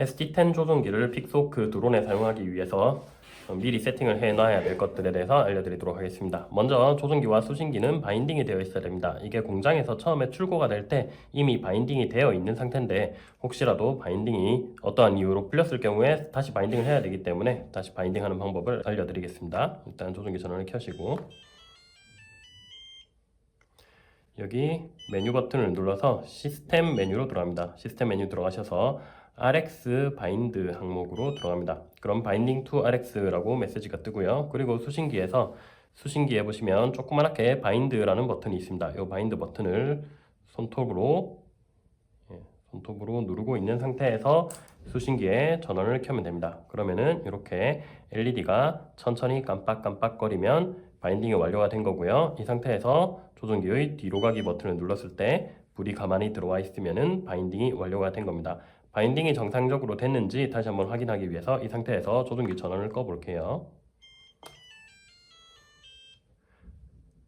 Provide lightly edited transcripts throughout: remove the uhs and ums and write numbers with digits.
ST10 조종기를 픽스호크 드론에 사용하기 위해서 미리 세팅을 해놔야 될 것들에 대해서 알려드리도록 하겠습니다. 먼저 조종기와 수신기는 바인딩이 되어 있어야 됩니다. 이게 공장에서 처음에 출고가 될 때 이미 바인딩이 되어 있는 상태인데 혹시라도 바인딩이 어떠한 이유로 풀렸을 경우에 다시 바인딩을 해야 되기 때문에 다시 바인딩하는 방법을 알려드리겠습니다. 일단 조종기 전원을 켜시고 여기 메뉴 버튼을 눌러서 시스템 메뉴로 들어갑니다. 시스템 메뉴 들어가셔서 RX 바인드 항목으로 들어갑니다. 그럼 바인딩 to RX라고 메시지가 뜨고요. 그리고 수신기에 보시면 조그맣게 바인드라는 버튼이 있습니다. 이 바인드 버튼을 손톱으로 누르고 있는 상태에서 수신기에 전원을 켜면 됩니다. 그러면은 이렇게 LED가 천천히 깜빡깜빡거리면 바인딩이 완료가 된 거고요. 이 상태에서 조종기의 뒤로 가기 버튼을 눌렀을 때 불이 가만히 들어와 있으면은 바인딩이 완료가 된 겁니다. 바인딩이 정상적으로 됐는지 다시 한번 확인하기 위해서 이 상태에서 조종기 전원을 꺼 볼게요.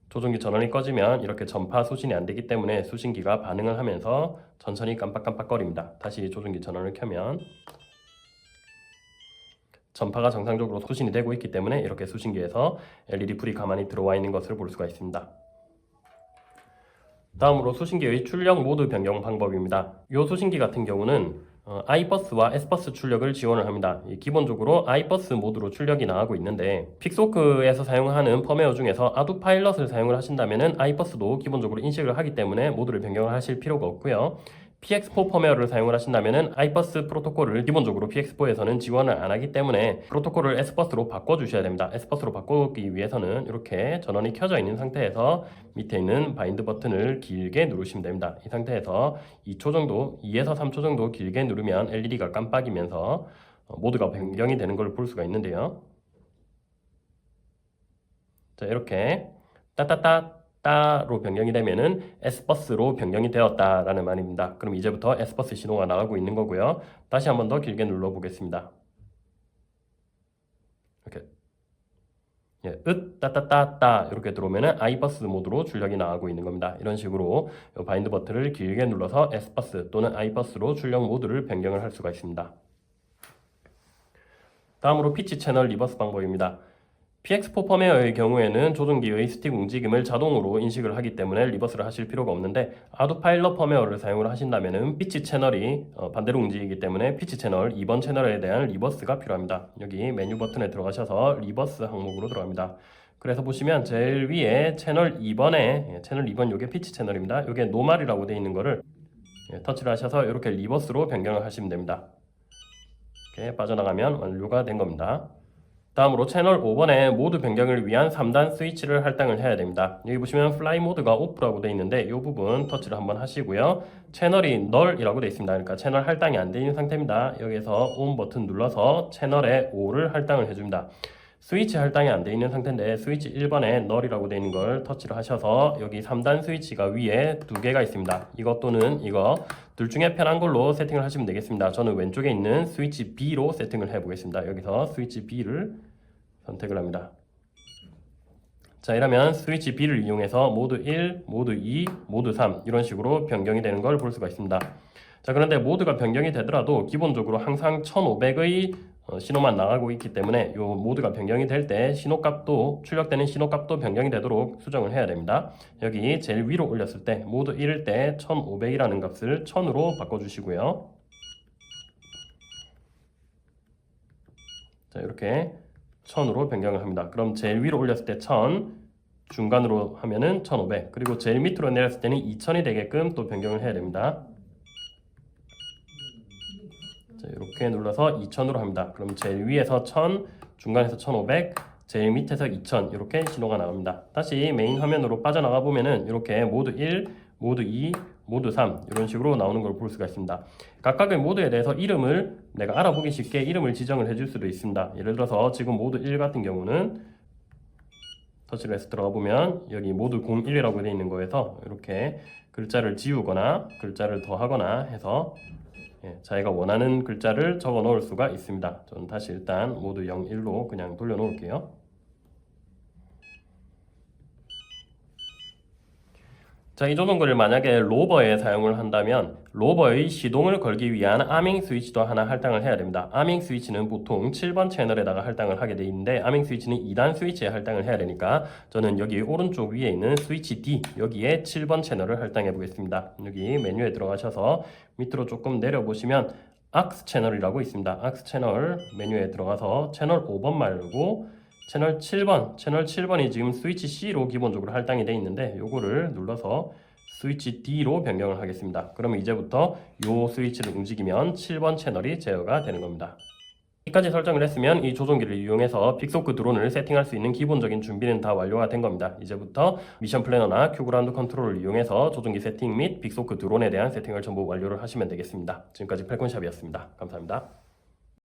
조종기 전원이 꺼지면 이렇게 전파 수신이 안 되기 때문에 수신기가 반응을 하면서 천천히 깜빡깜빡거립니다. 다시 조종기 전원을 켜면 전파가 정상적으로 수신이 되고 있기 때문에 이렇게 수신기에서 LED 불이 가만히 들어와 있는 것을 볼 수가 있습니다. 다음으로 수신기의 출력 모드 변경 방법입니다. 이 수신기 같은 경우는 I버스와 S버스 출력을 지원을 합니다. 기본적으로 I버스 모드로 출력이 나가고 있는데 픽스호크에서 사용하는 펌웨어 중에서 아두파일럿을 사용을 하신다면 I버스도 기본적으로 인식을 하기 때문에 모드를 변경을 하실 필요가 없고요. PX4 펌웨어를 사용을 하신다면 I버스 프로토콜을 기본적으로 PX4에서는 지원을 안 하기 때문에 프로토콜을 S버스로 바꿔주셔야 됩니다. S버스로 바꾸기 위해서는 이렇게 전원이 켜져 있는 상태에서 밑에 있는 바인드 버튼을 길게 누르시면 됩니다. 이 상태에서 2초 정도, 2에서 3초 정도 길게 누르면 LED가 깜빡이면서 모드가 변경이 되는 걸 볼 수가 있는데요. 자, 이렇게 따따따따로 변경이 되면은 S버스로 변경이 되었다라는 말입니다. 그럼 이제부터 S버스 신호가 나가고 있는 거고요. 다시 한번 더 길게 눌러 보겠습니다. 이렇게 따따따따 이렇게 들어오면은 I버스 모드로 출력이 나가고 있는 겁니다. 이런 식으로 바인드 버튼을 길게 눌러서 S버스 또는 I버스로 출력 모드를 변경을 할 수가 있습니다. 다음으로 피치 채널 리버스 방법입니다. PX4 펌웨어의 경우에는 조종기의 스틱 움직임을 자동으로 인식을 하기 때문에 리버스를 하실 필요가 없는데 아두파일럿 펌웨어를 사용을 하신다면 피치 채널이 반대로 움직이기 때문에 피치 채널 2번 채널에 대한 리버스가 필요합니다. 여기 메뉴 버튼에 들어가셔서 리버스 항목으로 들어갑니다. 그래서 보시면 제일 위에 채널 2번에 채널 2번 요게 피치 채널입니다. 요게 노말이라고 되어 있는 거를 터치를 하셔서 이렇게 리버스로 변경을 하시면 됩니다. 이렇게 빠져나가면 완료가 된 겁니다. 다음으로 채널 5번에 모드 변경을 위한 3단 스위치를 할당을 해야 됩니다. 여기 보시면 플라이 모드가 오프라고 되어 있는데 이 부분 터치를 한번 하시고요. 채널이 널이라고 되어 있습니다. 그러니까 채널 할당이 안 되어 있는 상태입니다. 여기서 온 버튼 눌러서 채널에 5를 할당을 해줍니다. 스위치 할당이 안 되어 있는 상태인데 스위치 1번에 널이라고 되어 있는 걸 터치를 하셔서 여기 3단 스위치가 위에 2개가 있습니다. 이것 또는 이거 둘 중에 편한 걸로 세팅을 하시면 되겠습니다. 저는 왼쪽에 있는 스위치 B로 세팅을 해 보겠습니다. 여기서 스위치 B를 선택을 합니다. 자, 이러면 스위치 B를 이용해서 모드 1, 모드 2, 모드 3 이런 식으로 변경이 되는 걸 볼 수가 있습니다. 자, 그런데 모드가 변경이 되더라도 기본적으로 항상 1500의 신호만 나가고 있기 때문에 이 모드가 변경이 될 때 신호값도 출력되는 신호값도 변경이 되도록 수정을 해야 됩니다. 여기 제일 위로 올렸을 때 모드 1일 때 1500이라는 값을 1000으로 바꿔주시고요. 자, 이렇게 1000으로 변경을 합니다. 그럼 제일 위로 올렸을 때 1000, 중간으로 하면은 1500, 그리고 제일 밑으로 내렸을 때는 2000이 되게끔 또 변경을 해야 됩니다. 자, 이렇게 눌러서 2000으로 합니다. 그럼 제일 위에서 1000, 중간에서 1500, 제일 밑에서 2000 이렇게 신호가 나갑니다. 다시 메인 화면으로 빠져나가 보면은 이렇게 모드 1, 모드 2, 모드 3 이런 식으로 나오는 걸 볼 수가 있습니다. 각각의 모드에 대해서 이름을 내가 알아보기 쉽게 이름을 지정을 해줄 수도 있습니다. 예를 들어서 지금 모드 1 같은 경우는 터치를 해서 들어가 보면 여기 모드 01이라고 되어 있는 거에서 이렇게 글자를 지우거나 글자를 더하거나 해서 자기가 원하는 글자를 적어 놓을 수가 있습니다. 저는 다시 일단 모드 01로 그냥 돌려 놓을게요. 자, 이 조종기를 만약에 로버에 사용을 한다면 로버의 시동을 걸기 위한 아밍 스위치도 하나 할당을 해야 됩니다. 아밍 스위치는 보통 7번 채널에다가 할당을 하게 돼 있는데 아밍 스위치는 2단 스위치에 할당을 해야 되니까 저는 여기 오른쪽 위에 있는 스위치 D 여기에 7번 채널을 할당해 보겠습니다. 여기 메뉴에 들어가셔서 밑으로 조금 내려보시면 악스 채널이라고 있습니다. 악스 채널 메뉴에 들어가서 채널 5번 말고 채널 7번이 지금 스위치 C로 기본적으로 할당이 되어 있는데 요거를 눌러서 스위치 D로 변경을 하겠습니다. 그러면 이제부터 요 스위치를 움직이면 7번 채널이 제어가 되는 겁니다. 여기까지 설정을 했으면 이 조종기를 이용해서 빅소크 드론을 세팅할 수 있는 기본적인 준비는 다 완료가 된 겁니다. 이제부터 미션 플래너나 큐그라운드 컨트롤을 이용해서 조종기 세팅 및 빅소크 드론에 대한 세팅을 전부 완료를 하시면 되겠습니다. 지금까지 펠콘샵이었습니다. 감사합니다.